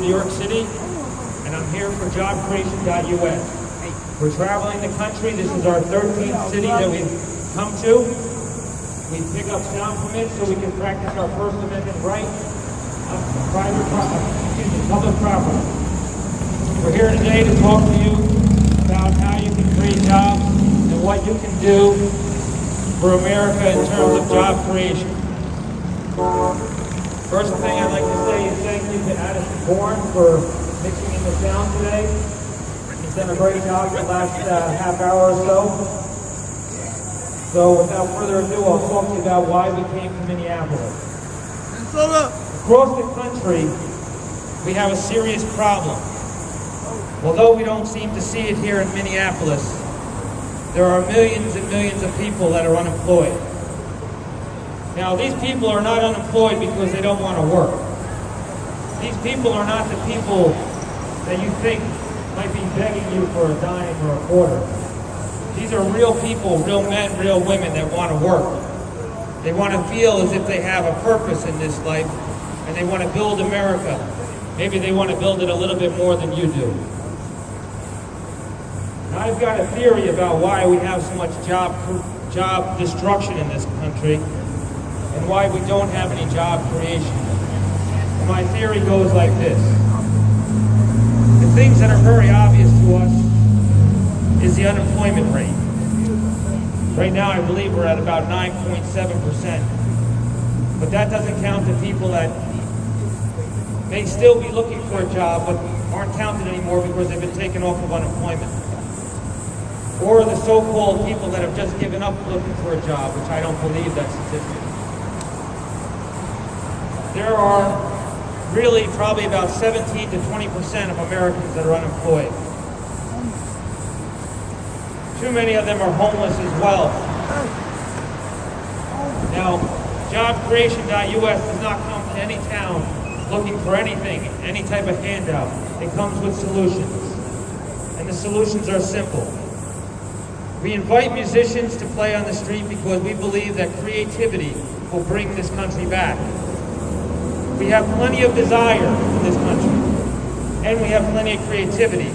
New York City, and I'm here for jobcreation.us. We're traveling the country. This is our 13th city that we've come to. We pick up sound permits so we can practice our First Amendment right of public property. We're here today to talk to you about how you can create jobs and what you can do for America in terms of job creation. First thing I'd like to say is thank you to Addison Bourne for mixing in the sound today. He's done a great job for the last half hour or so. So without further ado, I'll talk to you about why we came to Minneapolis. Across the country, we have a serious problem. Although we don't seem to see it here in Minneapolis, there are millions and millions of people that are unemployed. Now, these people are not unemployed because they don't want to work. These people are not the people that you think might be begging you for a dime or a quarter. These are real people, real men, real women that want to work. They want to feel as if they have a purpose in this life, and they want to build America. Maybe they want to build it a little bit more than you do. Now, I've got a theory about why we have so much job destruction in this country, and why we don't have any job creation. And my theory goes like this. The things that are very obvious to us is the unemployment rate. Right now, I believe we're at about 9.7%. But that doesn't count the people that may still be looking for a job, but aren't counted anymore because they've been taken off of unemployment. Or the so-called people that have just given up looking for a job, which I don't believe that statistic. There are really probably about 17 to 20% of Americans that are unemployed. Too many of them are homeless as well. Now, jobcreation.us does not come to any town looking for anything, any type of handout. It comes with solutions. And the solutions are simple. We invite musicians to play on the street because we believe that creativity will bring this country back. We have plenty of desire in this country, and we have plenty of creativity.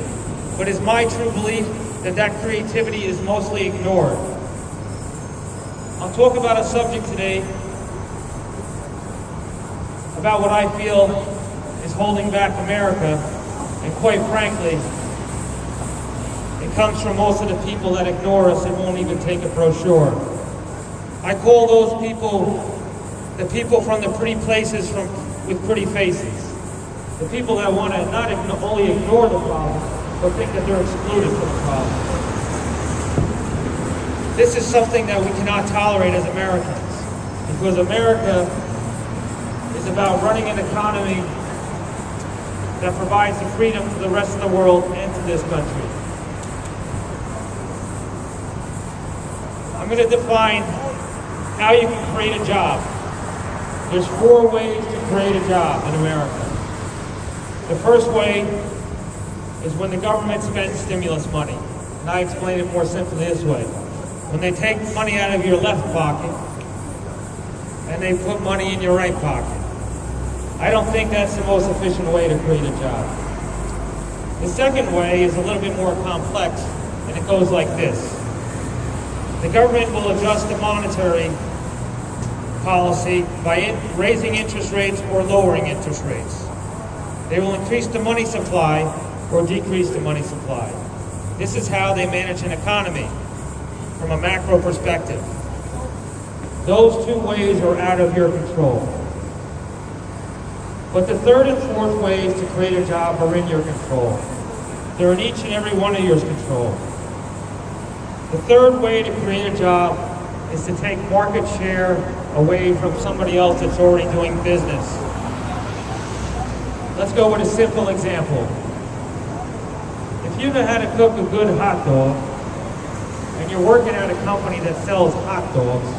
But it's my true belief that that creativity is mostly ignored. I'll talk about a subject today about what I feel is holding back America, and quite frankly, it comes from most of the people that ignore us and won't even take a brochure. I call those people the people from the pretty places with pretty faces. The people that want to not only ignore the problem, but think that they're excluded from the problem. This is something that we cannot tolerate as Americans, because America is about running an economy that provides the freedom to the rest of the world and to this country. I'm going to define how you can create a job. There's 4 ways to create a job in America. The first way is when the government spends stimulus money. And I explain it more simply this way. When they take money out of your left pocket and they put money in your right pocket. I don't think that's the most efficient way to create a job. The second way is a little bit more complex, and it goes like this. The government will adjust the monetary policy by raising interest rates or lowering interest rates. They will increase the money supply or decrease the money supply. This is how they manage an economy from a macro perspective. Those 2 ways are out of your control. But the third and fourth ways to create a job are in your control. They're in each and every one of yours control. The third way to create a job is to take market share away from somebody else that's already doing business. Let's go with a simple example. If you know how to cook a good hot dog, and you're working at a company that sells hot dogs,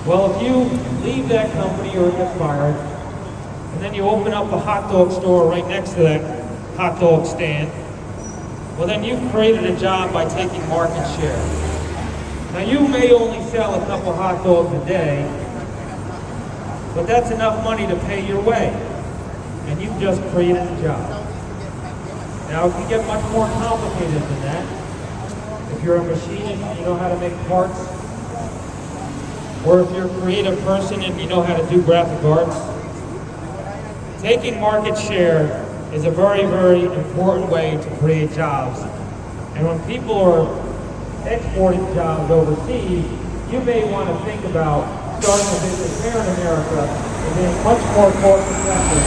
well, if you leave that company or get fired, and then you open up a hot dog store right next to that hot dog stand, well, then you've created a job by taking market share. Now, you may only sell a couple hot dogs a day, but that's enough money to pay your way, and you've just created a job. Now, it can get much more complicated than that. If you're a machinist and you know how to make parts, or if you're a creative person and you know how to do graphic arts, taking market share is a very, very important way to create jobs. And when people are exporting jobs overseas, you may want to think about starting a business here in America and being much more cost effective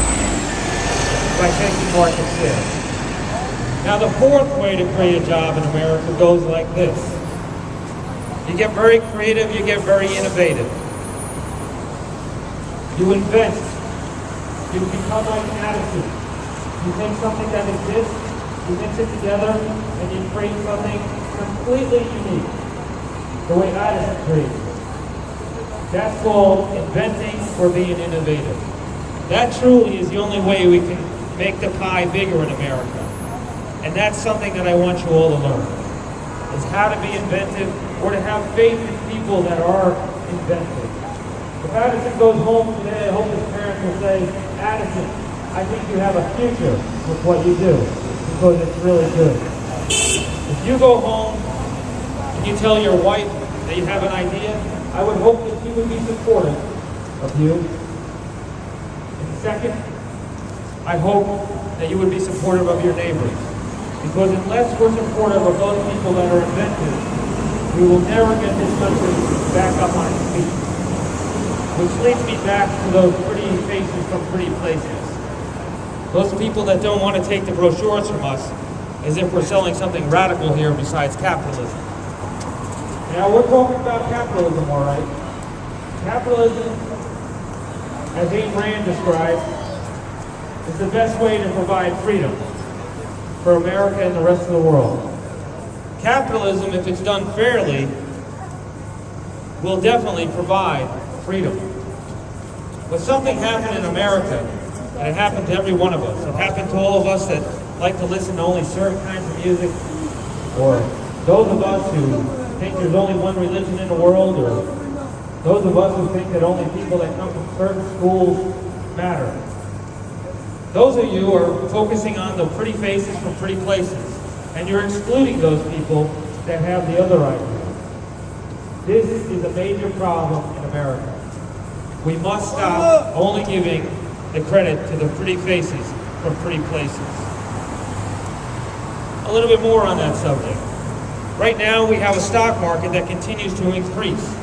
by taking market share. Now, the fourth way to create a job in America goes like this. You get very creative, you get very innovative. You invent. You become like Addison. You take something that exists, you mix it together, and you create something completely unique. The way Addison creates. That's called inventing or being innovative. That truly is the only way we can make the pie bigger in America. And that's something that I want you all to learn, is how to be inventive or to have faith in people that are inventive. If Addison goes home today, I hope his parents will say, Addison, I think you have a future with what you do, because it's really good. If you go home and you tell your wife that you have an idea, I would hope that she would be supportive of you. And second, I hope that you would be supportive of your neighbors. Because unless we're supportive of those people that are inventive, we will never get this country back up on its feet. Which leads me back to those pretty faces from pretty places. Those people that don't want to take the brochures from us as if we're selling something radical here besides capitalism. Now, we're talking about capitalism, all right. Capitalism, as Ayn Rand described, is the best way to provide freedom for America and the rest of the world. Capitalism, if it's done fairly, will definitely provide freedom. But something happened in America, and it happened to every one of us. It happened to all of us that like to listen to only certain kinds of music, or those of us who think there's only one religion in the world, or those of us who think that only people that come from certain schools matter. Those of you are focusing on the pretty faces from pretty places, and you're excluding those people that have the other idea. This is a major problem in America. We must stop only giving the credit to the pretty faces from pretty places. A little bit more on that subject. Right now we have a stock market that continues to increase.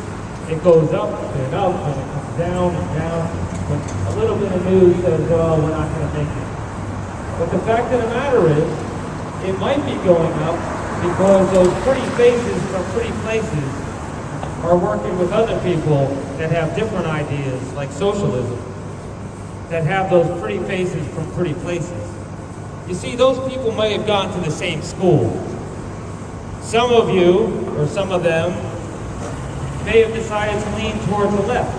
It goes up and up and it comes down and down. But a little bit of news says, oh, we're not going to make it. But the fact of the matter is, it might be going up because those pretty faces from pretty places are working with other people that have different ideas, like socialism, that have those pretty faces from pretty places. You see, those people may have gone to the same school. Some of you, or some of them, may have decided to lean towards the left.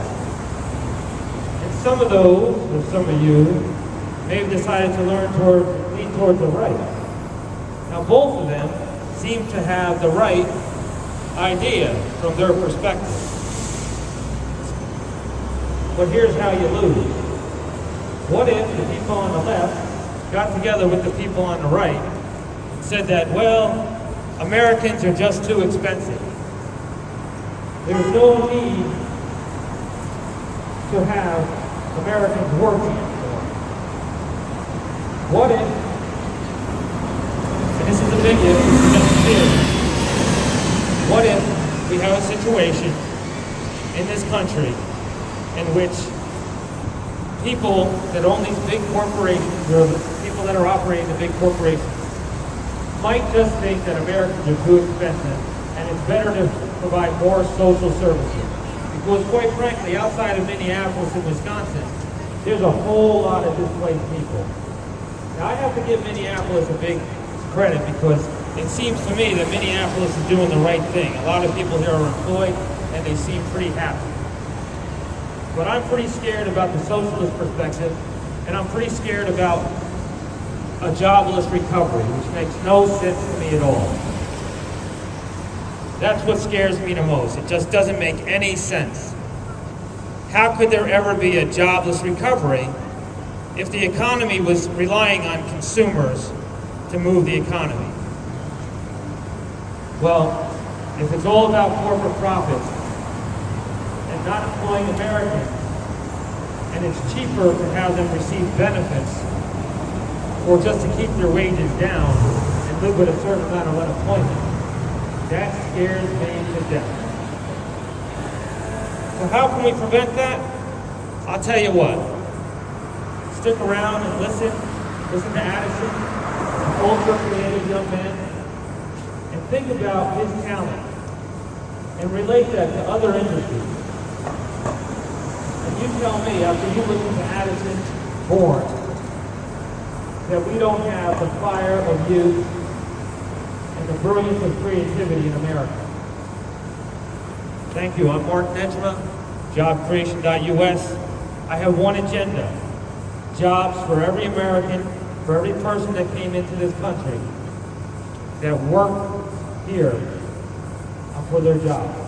And some of those, or some of you, may have decided to lean towards the right. Now both of them seem to have the right idea from their perspective. But here's how you lose. What if the people on the left got together with the people on the right and said that, well, Americans are just too expensive. There's no need to have Americans working anymore. What if, and this is a big if, this is just a theory, what if we have a situation in this country in which people that own these big corporations, or the people that are operating the big corporations, might just think that Americans are too expensive and it's better to provide more social services. Because quite frankly, outside of Minneapolis and Wisconsin, there's a whole lot of displaced people. Now I have to give Minneapolis a big credit because it seems to me that Minneapolis is doing the right thing. A lot of people here are employed and they seem pretty happy. But I'm pretty scared about the socialist perspective, and I'm pretty scared about a jobless recovery, which makes no sense to me at all. That's what scares me the most. It just doesn't make any sense. How could there ever be a jobless recovery if the economy was relying on consumers to move the economy. Well, if it's all about corporate profits and not employing Americans, and it's cheaper to have them receive benefits or just to keep their wages down and live with a certain amount of unemployment, that scares me to death. So how can we prevent that? I'll tell you what. Stick around and listen to Addison, an ultra-creative young man, and think about his talent and relate that to other industries. And you tell me, after you listen to Addison Born, that we don't have the fire of youth and the brilliance of creativity in America. Thank you. I'm Mark Nejma, jobcreation.us. I have one agenda: jobs for every American, for every person that came into this country that worked here for their job.